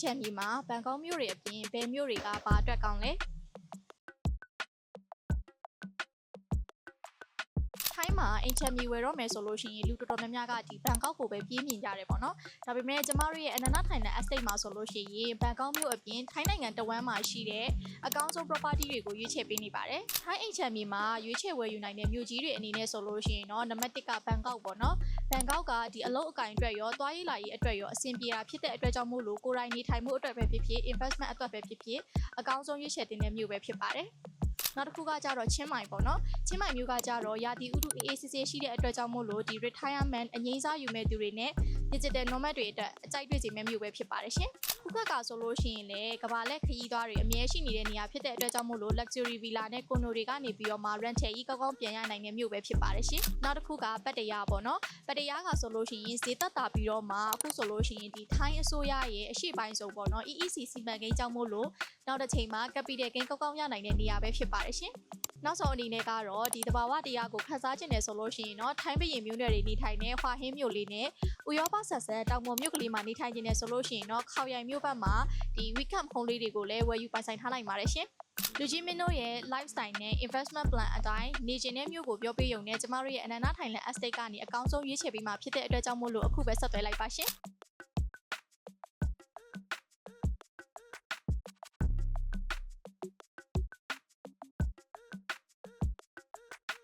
ချန်ပြည်မှာဘန်ကောက်မြို့တွေအပြင်ဘယ်မြို့တွေကဘာအတွက်ကောင်းလဲထိုင်းမှာအိမ်ချန်ပြည်ဝယ်တော့မယ်ဆိုလို့ရှိရင်လူတော်တော်များများကဒီဘန်ကောက်ကိုပဲပြေးမြင်ကြတယ်ပေါ့နော်ဒါပေမဲ့ကျမတို့ရဲ့အနန္တထိုင်တဲ့ estate မှာဆိုလို့ရှိရင်ဘန်ကောက်မြို့အပြင်ထိုင်းနိုင်ငံတဝမ်းမှာရှိတဲ့အကောင်းဆုံး property တွေကိုရွေးချယ်ပေးနေပါတယ်ထိုင်းအိမ်ချန်ပြည်မှာရွေးချယ်ဝယ်ယူနိုင်တဲ့မြို့ကြီးတွေအနေနဲ့ဆိုလို့ရှိရင်တော့နံပါတ်1ကဘန်ကောက်ပေါ့နော်ဘန်ကောက်ကဒီအလုပ်အကင်အတွက်ရောသွားရေးလာရေးအတွက်ရောအဆင်ပြေတာဖြစ်တဲ့အတွက်ကြောင့်မို့လို့ကိုယ်တိုင်နေထိုင်မှုအတွက်ပဲဖြစ်ဖြစ် investment အတွက်ပဲဖြစ်ဖြစ်အကောင်းဆုံးရွေးချယ်တင်တဲ့မြို့ပဲဖြစ်ပါတယ်နောက်တစ်ခုကကြတော့ချင်းမိုင်ပေါ့နော်ချင်းမိုင်မြို့ကကြတော့ရာသီဥတုအေးဆေးဆေးရှိတဲ့အတွက်ကြောင့်မို့လို့ဒီ retirement အငြိမ်းစားယူမဲ့သူတွေနဲ့ digital nomad တွေအတွက်အကြိုက်တွေ့စေမဲ့မြို့ပဲဖြစ်ပါတယ်ရှင်ခုခက်ကဆိုလို့ရှိရင်လည်းကဘာလက်ခရီးသွားတွေအမြဲရှိနေတဲ့နေရာဖြစ်တဲ့အတွက်ကြောင့်မို့လို့ luxury villa နဲ့ condo တွေကနေပြီးတော့မှ rental ကြီးကောင်းကောင်းပြန်ရနိုင်တဲ့မြို့ပဲဖြစ်ပါတယ်ရှင်နောက်တစ်ခုကပတ္တရာပေါ့နော်ပတ္တရာကဆိုလို့ရှိရင်ဈေးသက်သာပြီးတော့မှအခုဆိုလို့ရှိရင်ဒီထိုင်းအစိုးရရဲ့အရှိပိုင်းဆုံးပေါ့နော် EEC စီမံကိန်းကြောင့်မို့လို့နောက်တစ်ချိန်မှာ capital gain ကောင်းကောင်းရနိုင်တဲ့နေရာပဲဖြစ်ပါတယ်ရှင်နောက်ဆုံးအနေနဲ့ကတော့ဒီတဘာဝတရားကိုခန်းစားခြင်းနဲ့ဆိုလို့ရှိရင်တော့ထိုင်းပြည်မြို့နယ်တွေနေထိုင်တဲ့ဟွာဟင်းမြို့လေးနဲ့ဥရောပဆက်ဆက်တောင်ပေါ်မြို့ကလေးမှာနေထိုင်ခြင်းနဲ့ဆိုလို့ရှိရင်တော့ခေါင်ရိုင်မြို့ဘက်မှာဒီ weekend home လေးတွေကိုလည်းဝယ်ယူပိုင်ဆိုင်ထားနိုင်ပါတယ်ရှင်လူကြီးမင်းတို့ရဲ့ lifestyle နဲ့ investment plan အတိုင်းနေခြင်းတဲ့မြို့ကိုပြောပြရုံနဲ့ကျမတို့ရဲ့အနန္တထိုင်လန် estate ကနေအကောင်းဆုံးရွေးချယ်ပေးမှာဖြစ်တဲ့အတွက်ကြောင့်မို့လို့အခုပဲဆက်သွယ်လိုက်ပါရှင်